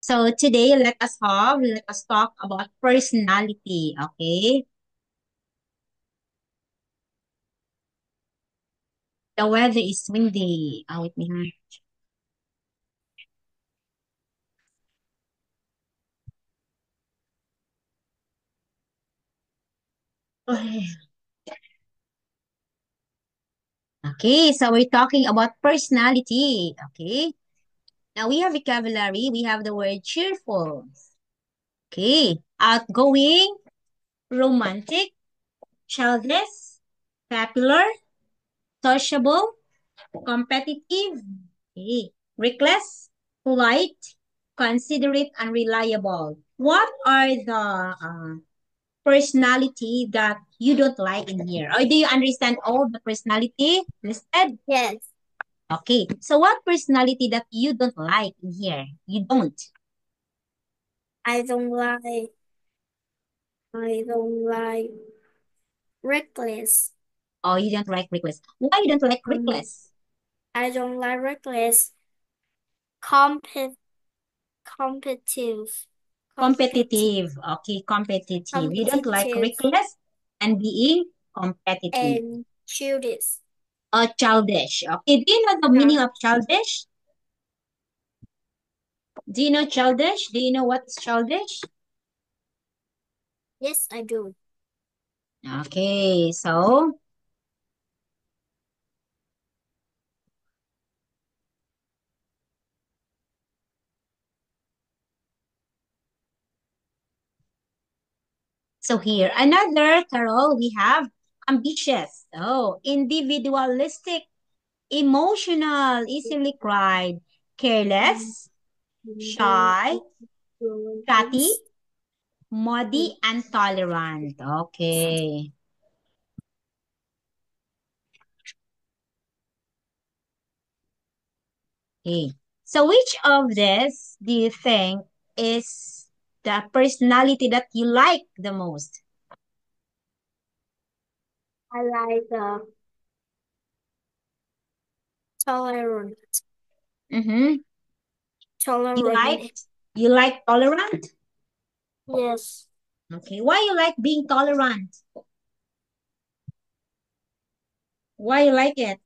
So today, let us talk about personality, okay? The weather is windy. Wait me. Okay. Okay, so we're talking about personality, okay? Now we have vocabulary. We have the word cheerful, okay? Outgoing, romantic, childish, popular, sociable, competitive, okay? Reckless, polite, considerate, and reliable. What are the personality that you don't like in here? Or do you understand all the personality listed? Yes, Okay. So what personality that you don't like in here? You don't. I don't like I don't like reckless. Oh, you don't like reckless. Why you don't like Um, reckless? I don't like reckless. Compet competitive, competitive, Competitive. Okay, competitive. You don't like competitive, reckless and being competitive. and childish. Childish. Okay. Do you know the meaning Now, of childish? Do you know childish? Do you know what is childish? yes, I do. Okay. So here, another, Carol, we have ambitious. Oh, individualistic, emotional, easily cried, careless, shy, chatty, muddy, and tolerant. Okay. Okay. So which of this do you think is the personality that you like the most? I like tolerant, Mm-hmm. You like tolerant. you like tolerant? Yes, Okay. Why you like being tolerant? Why you like it?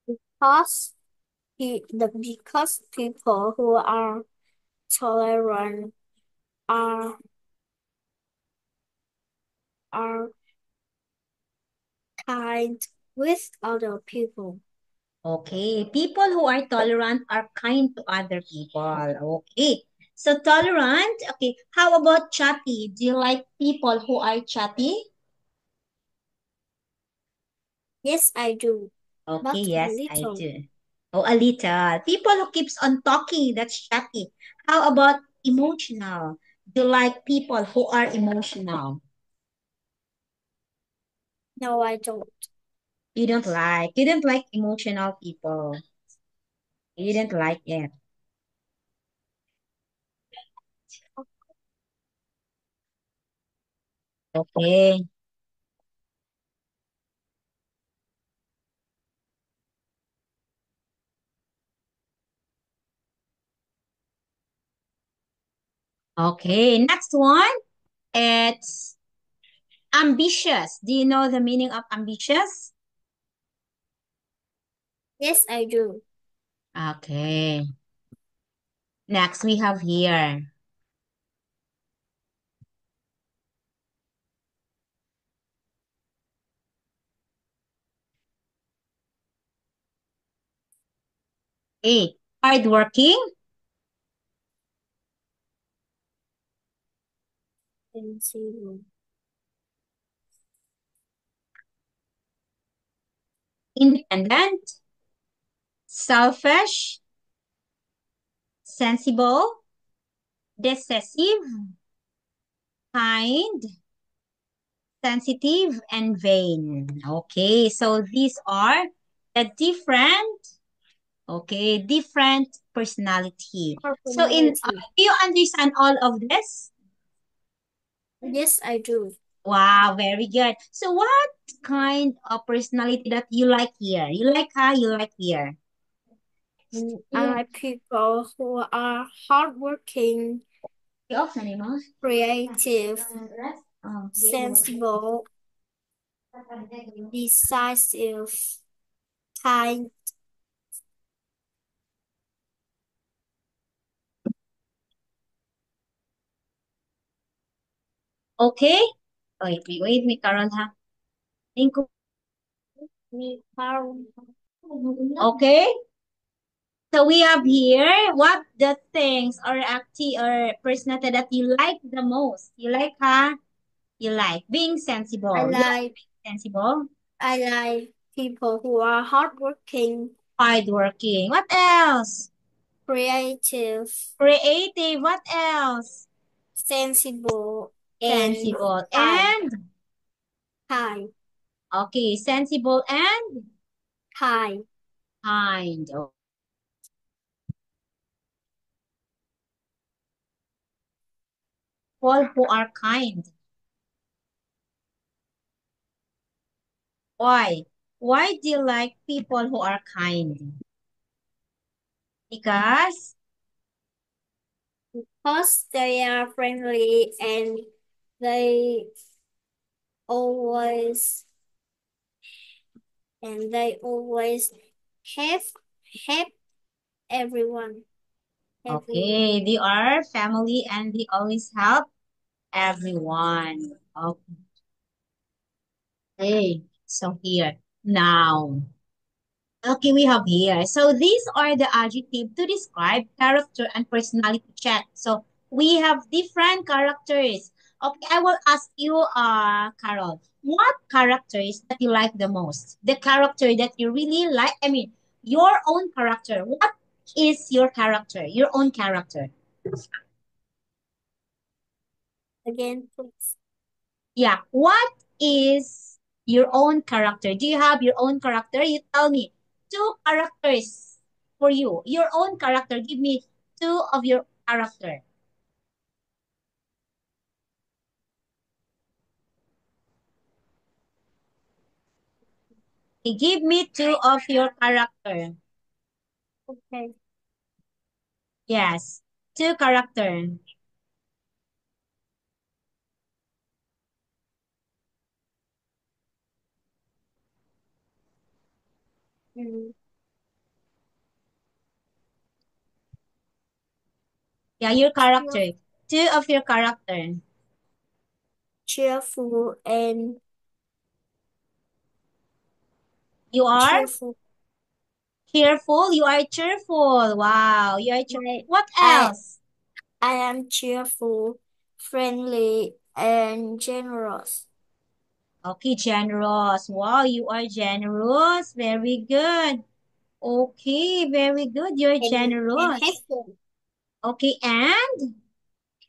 because because people who are tolerant are are kind with other people. Okay, people who are tolerant are kind to other people. Okay, so tolerant. Okay, how about chatty? Do you like people who are chatty? Yes, I do. Okay, Not a yes, I little. do. Oh, a little. People who keeps on talking, that's chatty. How about emotional? Do you like people who are emotional? No, I don't. You don't like emotional people. You didn't like it. Okay. Okay, next one. It's ambitious. Do you know the meaning of ambitious? Yes, I do. Okay. Next, we have here A. Hardworking, And see. independent, selfish, sensible, decisive, kind, sensitive, and vain. Okay, so these are the different personality. So Personality. do you understand all of this? Yes, I do. Wow, very good. So what kind of personality that you like here? You like her, you like here. Yeah. are people who are hardworking, I-off na ni mo. creative, Game mo. sensible, decisive, kind. Okay? Wait, may karon ha. Think ko. Calm. Okay? So we have here what the things or acti or personality that you like the most. You like, ha? You like being I sensible. You like like being sensible, I like people who are hardworking, hardworking. What else? creative, Creative. What else? sensible, and Sensible. kind. And, Kind. okay, sensible and Kind. kind. People who are kind. Why? Why do you like people who are kind? Because, Because they are friendly they always they always have help everyone. Everyone. okay, they are family and they always help everyone. Okay, so here. Now, okay, we have here. So these are the adjectives to describe character and personality check. So we have different characters. Okay, I will ask you, Carol, what characters that you like the most? The character that you really like, I mean, your own character. What is your character? Your own character. Again, please. Yeah, what is your own character? Do you have your own character? You tell me two characters for you. Your own character. Give me two of your character. Okay, give me two of your character. Okay. Yes, two character. Mm. Yeah, your Cheer- character. Two of your character. Cheerful and You are cheerful. cheerful. You are cheerful. Wow, you are cheerful. I, What I else? I am cheerful, friendly, and generous. Okay, generous. Wow, you are generous. Very good. Okay, very good. You're And generous. helpful. Okay, and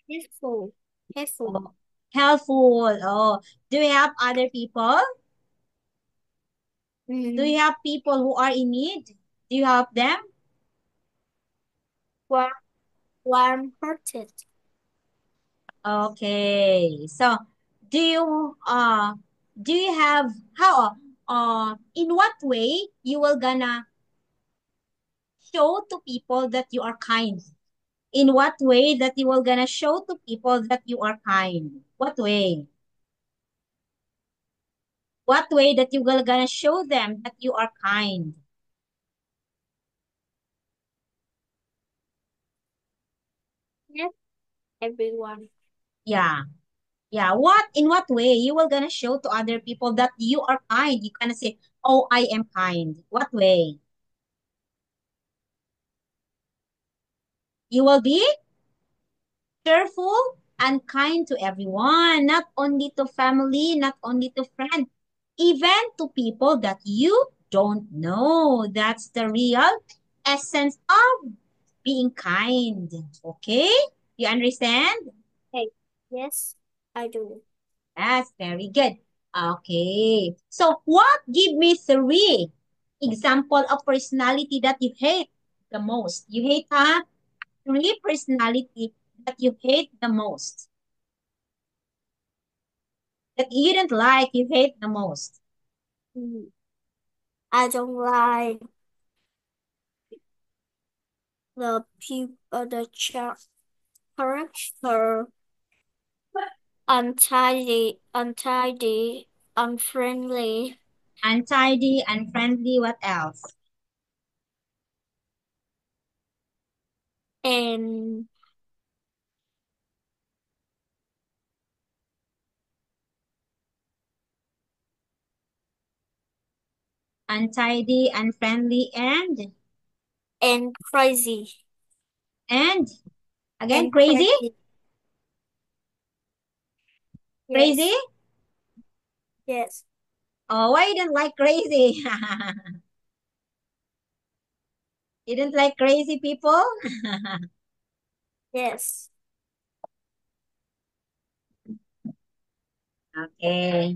Helpful. Helpful. oh, helpful. Oh, do you have other people? Do Mm. you have people who are in need? Do you help them? Warm, warm-hearted. Okay. So, do you do you have how in what way you will gonna show to people that you are kind? In what way that you will gonna show to people that you are kind? What way? What way that you will gonna show them that you are kind? Yes, everyone. Yeah. Yeah. What in what way you will gonna show to other people that you are kind? You gonna say, "Oh, I am kind." What way? You will be cheerful and kind to everyone, not only to family, not only to friends, even to people that you don't know. That's the real essence of being kind. Okay? You understand? Hey, yes, I do. That's very good. Okay. So what give me three example of personality that you hate the most? You hate, huh? Three personality that you hate the most. That you didn't like, you hate the most. Mm. I don't like the character untidy, unfriendly, Untidy, unfriendly, what else? and Untidy, unfriendly, crazy and again, and crazy? crazy. Crazy? Yes, yes, Oh, why you didn't like crazy? You didn't like crazy people? yes. Okay.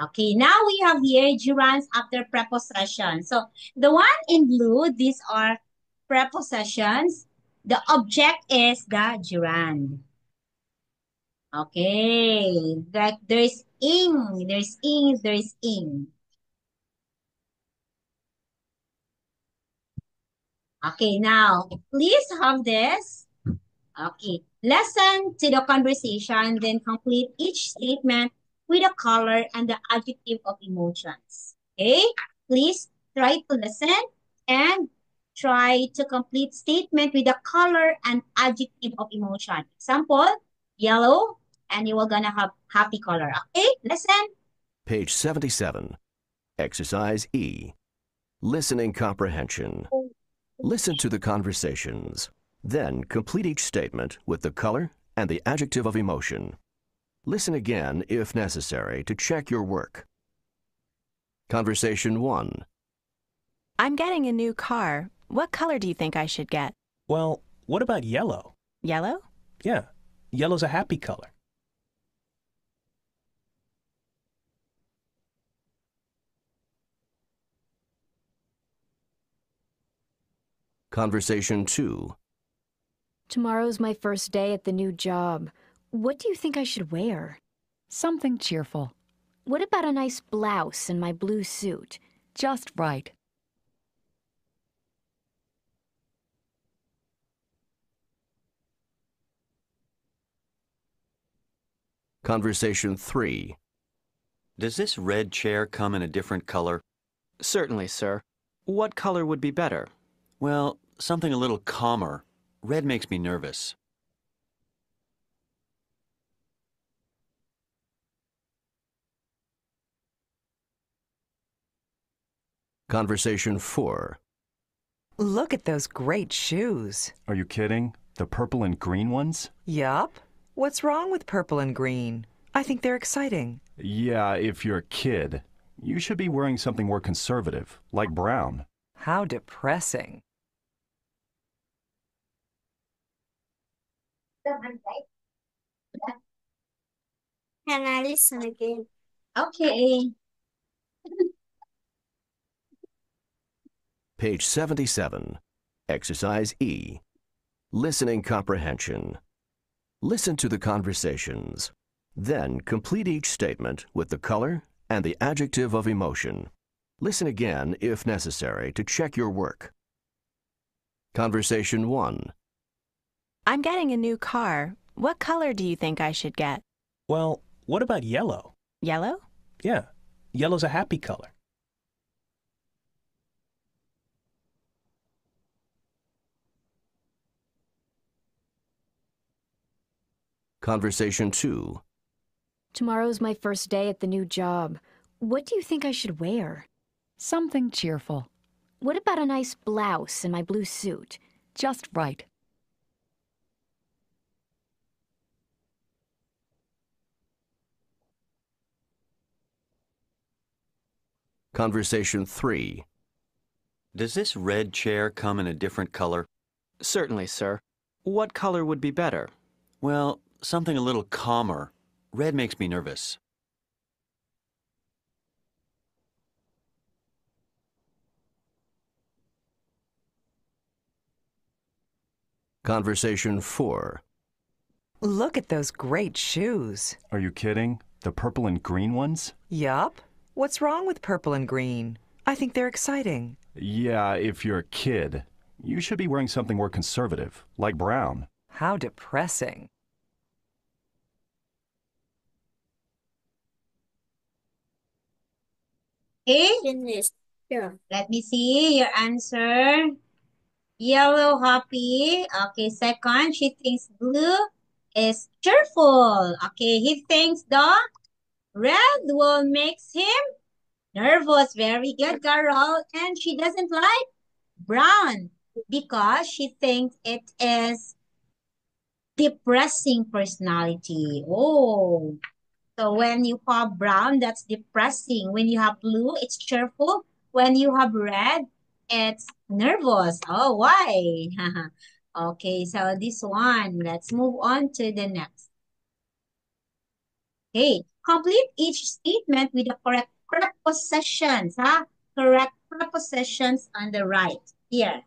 Okay, now we have here gerunds after preposition. So the one in blue, these are prepositions. The object is the gerund. Okay, like there's ing. Okay, now please have this. Okay, listen to the conversation, then complete each statement with a color and the adjective of emotions. Okay, please try to listen and try to complete statement with a color and adjective of emotion. Example, yellow, and you are gonna have happy color. Okay, listen. Page 77. Exercise E. Listening comprehension. Listen to the conversations. Then complete each statement with the color and the adjective of emotion. Listen again if necessary to check your work. Conversation 1. I'm getting a new car. What color do you think I should get? Well, what about yellow? Yellow? Yeah, yellow's a happy color. Conversation 2. Tomorrow's my first day at the new job. What do you think I should wear? Something cheerful. What about a nice blouse and my blue suit? Just right. Conversation 3. Does this red chair come in a different color? Certainly, sir. What color would be better? Well, something a little calmer. Red makes me nervous. Conversation 4. Look at those great shoes. Are you kidding? The purple and green ones? Yup. What's wrong with purple and green? I think they're exciting. Yeah, if you're a kid. You should be wearing something more conservative, like brown. How depressing. Can I listen again? Okay. Page 77. Exercise E. Listening comprehension. Listen to the conversations. Then complete each statement with the color and the adjective of emotion. Listen again if necessary to check your work. Conversation 1. I'm getting a new car. What color do you think I should get? Well, what about yellow? Yellow? Yeah, yellow's a happy color. Conversation 2. Tomorrow's my first day at the new job. What do you think I should wear? Something cheerful. What about a nice blouse and my blue suit? Just right. Conversation 3. Does this red chair come in a different color? Certainly, sir. What color would be better? Well, something a little calmer. Red makes me nervous. Conversation 4. Look at those great shoes. Are you kidding? The purple and green ones? Yup. What's wrong with purple and green? I think they're exciting. Yeah, if you're a kid, you should be wearing something more conservative, like brown. How depressing. Okay, Finish. Yeah. let me see your answer. Yellow, happy. Okay, second, she thinks blue is cheerful. Okay, he thinks the red will makes him nervous. Very good, Carol. And she doesn't like brown because she thinks it is depressing personality. Oh, so when you have brown, that's depressing. When you have blue, it's cheerful. When you have red, it's nervous. Oh, why? Okay, so this one, let's move on to the next. Okay, complete each statement with the correct prepositions, huh? Correct prepositions on the right. Here.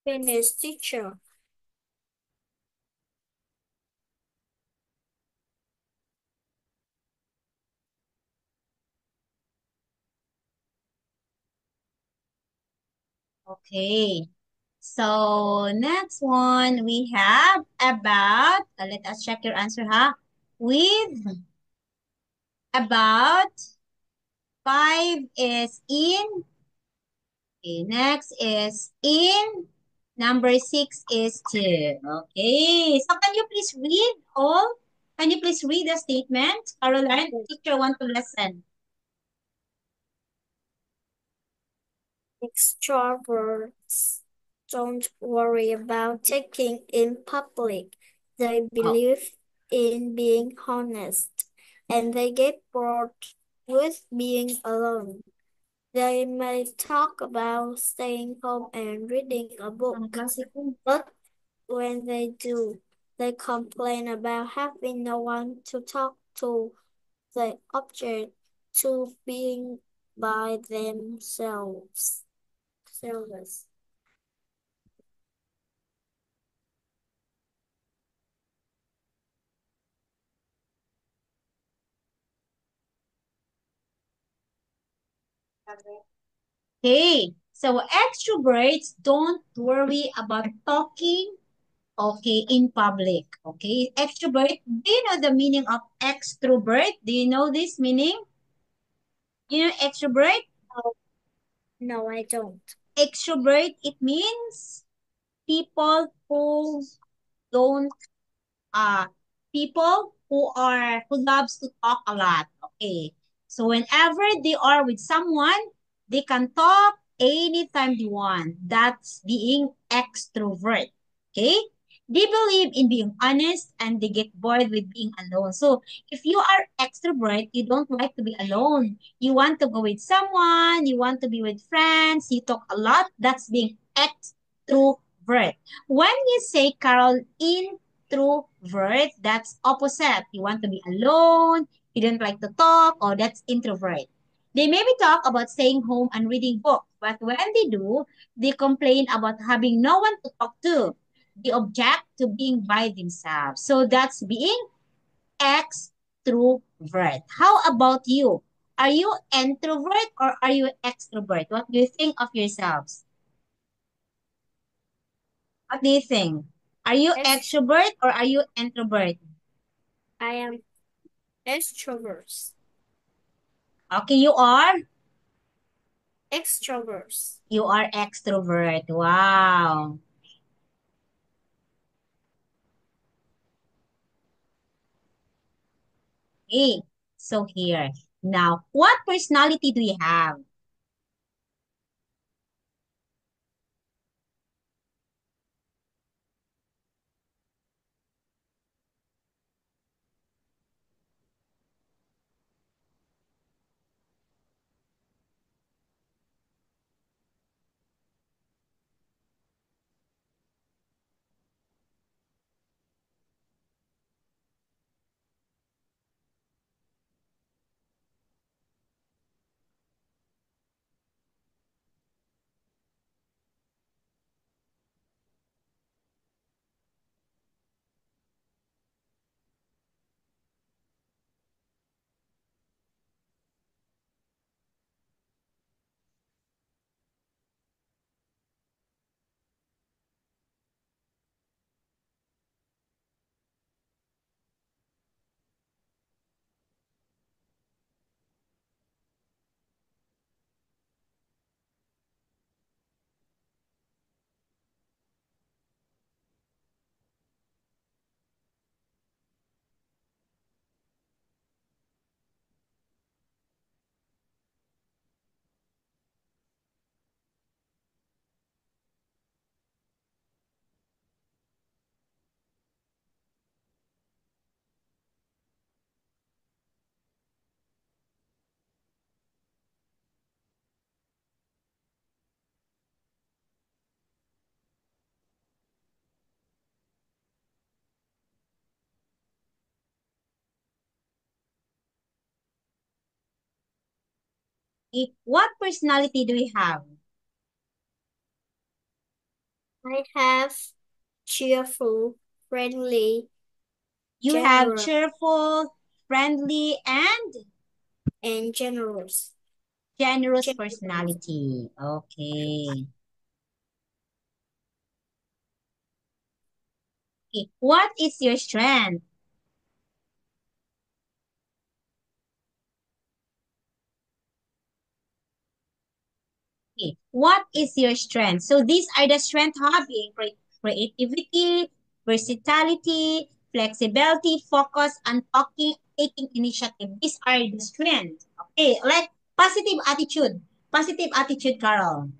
Finish, teacher. Okay. So next one we have about, let us check your answer, huh? With about 5 is in. Okay, next is in. Number 6 is to. Okay. So can you please read all? Can you please read the statement? Caroline, teacher want to listen. Extroverts don't worry about talking in public. They Oh, believe in being honest, and they get bored with being alone. They may talk about staying home and reading a anong book, klase ko? but when they do, they complain about having no one to talk to. They object to being by themselves. Selves. Okay. So extroverts don't worry about talking, okay, in public. Okay. Extrovert, do you know the meaning of extrovert? Do you know this meaning? You know extrovert? Oh, no, I don't. Extrovert, it means people who don't people who loves to talk a lot. Okay. So whenever they are with someone, they can talk anytime they want. That's being extrovert. Okay. They believe in being honest and they get bored with being alone. So if you are extrovert, you don't like to be alone. You want to go with someone, you want to be with friends, you talk a lot. That's being extrovert. When you say Carol introvert, that's opposite. You want to be alone, you don't like to talk, or that's introvert. They maybe talk about staying home and reading books, but when they do, they complain about having no one to talk to. They object to being by themselves. So that's being extrovert. How about you? Are you introvert or are you extrovert? What do you think of yourselves? What do you think? Are you Ex- extrovert or are you introvert? I am extroverts. Okay, you are? Extroverts. You are extrovert. Wow. Okay, so here. Now, what personality do you have? What personality do you have? I have cheerful, friendly, You have generous, cheerful, friendly, and generous. generous Generous. personality. Okay. Okay. What is your strength? Okay. What is your strength? So these are the strength hobby, creativity, versatility, flexibility, focus, and taking initiative. These are the strength. Okay, like positive attitude. Positive attitude, Carol.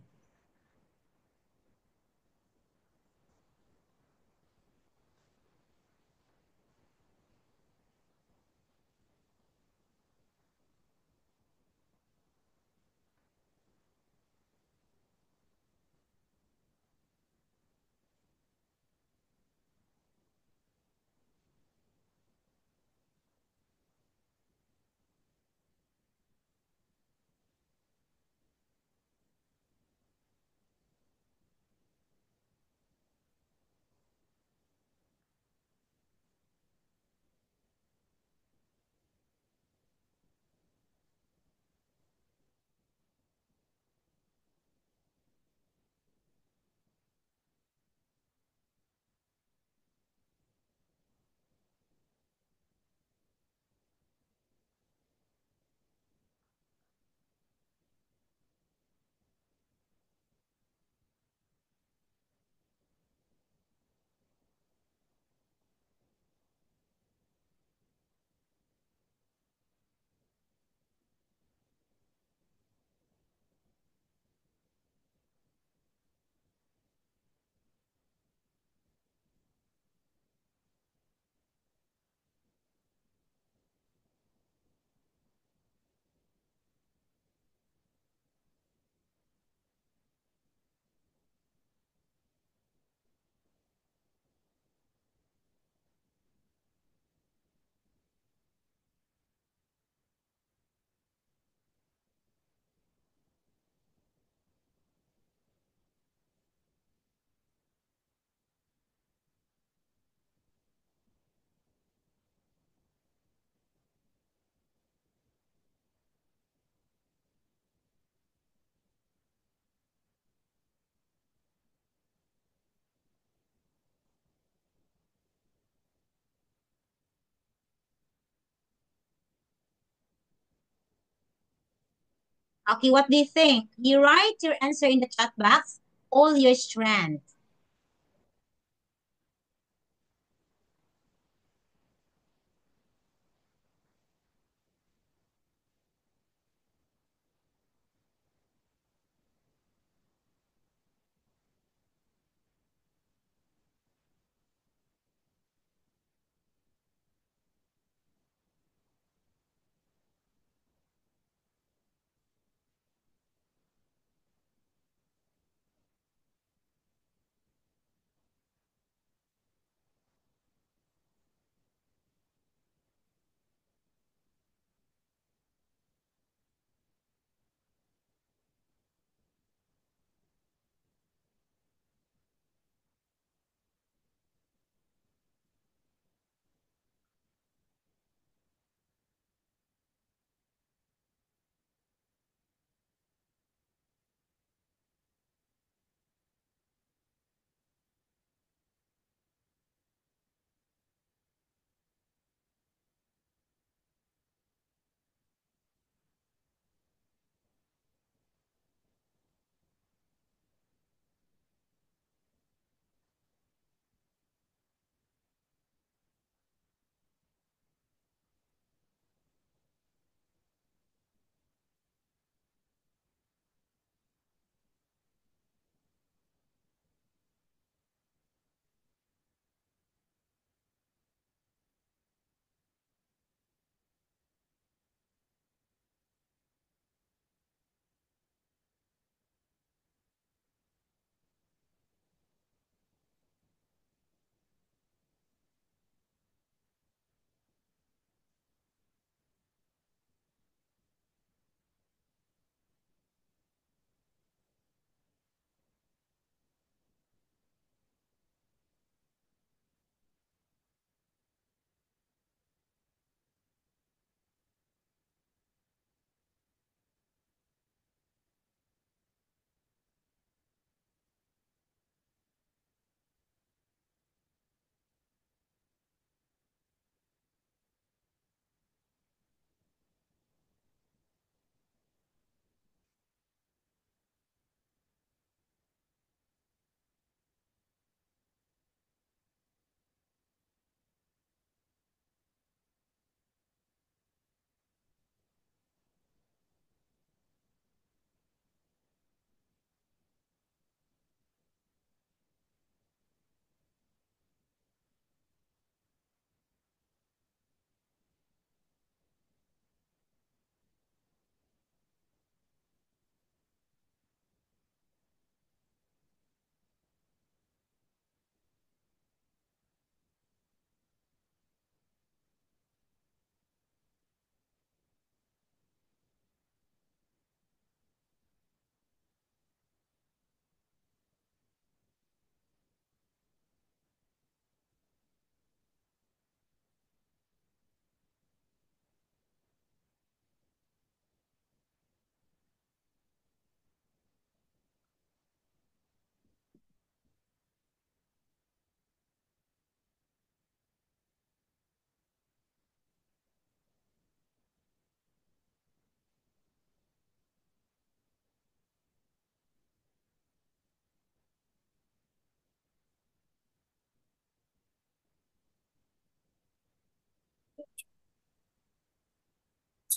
Okay, what do you think? You write your answer in the chat box. All your strength.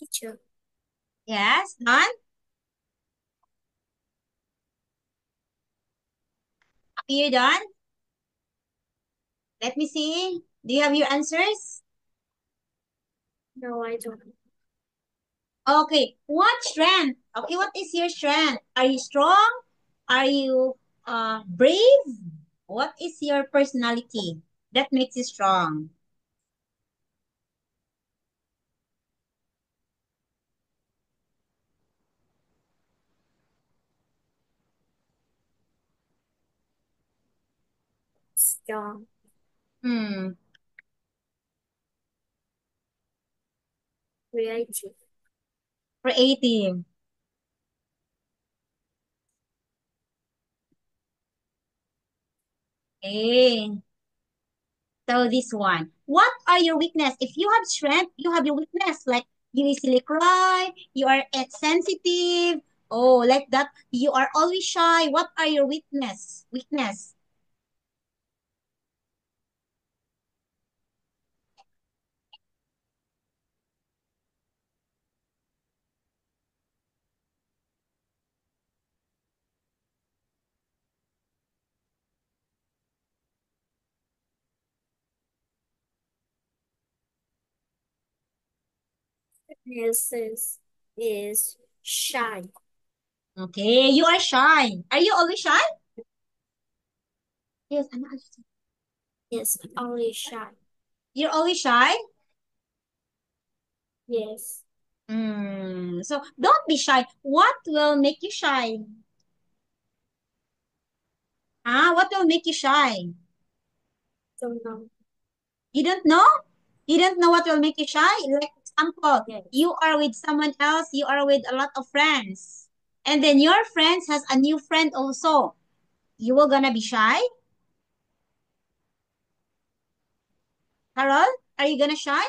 Teacher. Yes, done? Are you done? Let me see. Do you have your answers? No, I don't. Okay, what strength? Okay, what is your strength? Are you strong? Are you brave? What is your personality that makes you strong? Strong. Hmm, Creative. creative. Okay. So this one. What are your weakness? If you have strength, you have your weakness. Like you easily cry, you are sensitive. Oh, like that. You are always shy. What are your weakness? Weakness. Is shy. Okay, you are shy. Are you always shy? Yes, I'm not. Yes, only shy. You're always shy? Yes. So don't be shy. What will make you shy? Huh? What will make you shy? Don't know. You don't know? You don't know what will make you shy? Like example, Yes. you are with someone else, you are with a lot of friends. And then your friends has a new friend also. You will gonna be shy? Carol, are you gonna shy?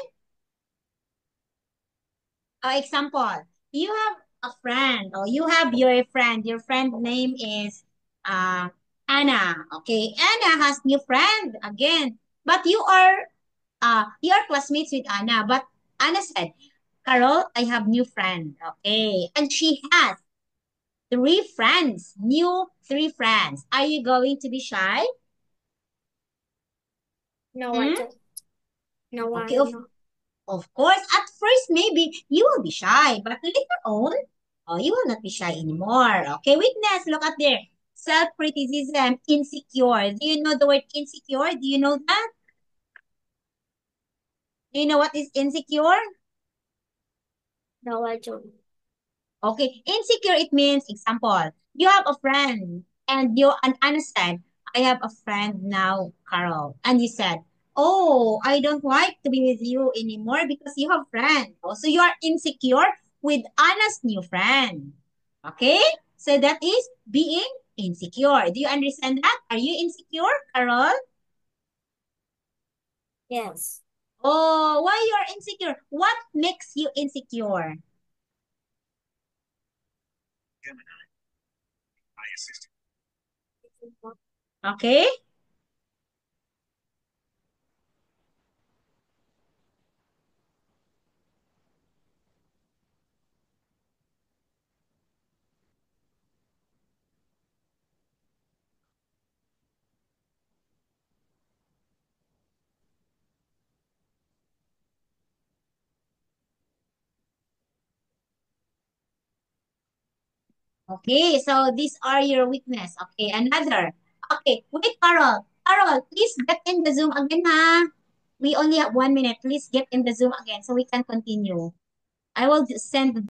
Example, you have a friend or you have your friend. Your friend name is uh, Anna. Okay, Anna has new friend again. But you are classmates with Anna. But Anna said, Carol, I have new friend. Okay, and she has three friends, new three friends. Are you going to be shy? No, I Hmm? don't. No, Okay, I'm not. of course, at first maybe you will be shy, but later on, oh, you will not be shy anymore. Okay, weakness, look at there. Self-criticism, insecure. Do you know the word insecure? Do you know that? Do you know what is insecure? No, I don't. Okay, insecure, it means, example, you have a friend and you and Anna said, I have a friend now, Carol. And you said, oh, I don't like to be with you anymore because you have friend. Oh, so you are insecure with Anna's new friend. Okay? So that is being insecure. Do you understand that? Are you insecure, Carol? Yes. Oh, why you are insecure? What makes you insecure? Okay? Okay, so these are your weakness. Okay, another. Okay, wait, Carol. Carol, please get in the Zoom again, ha? We only have 1 minute. Please get in the Zoom again so we can continue. I will send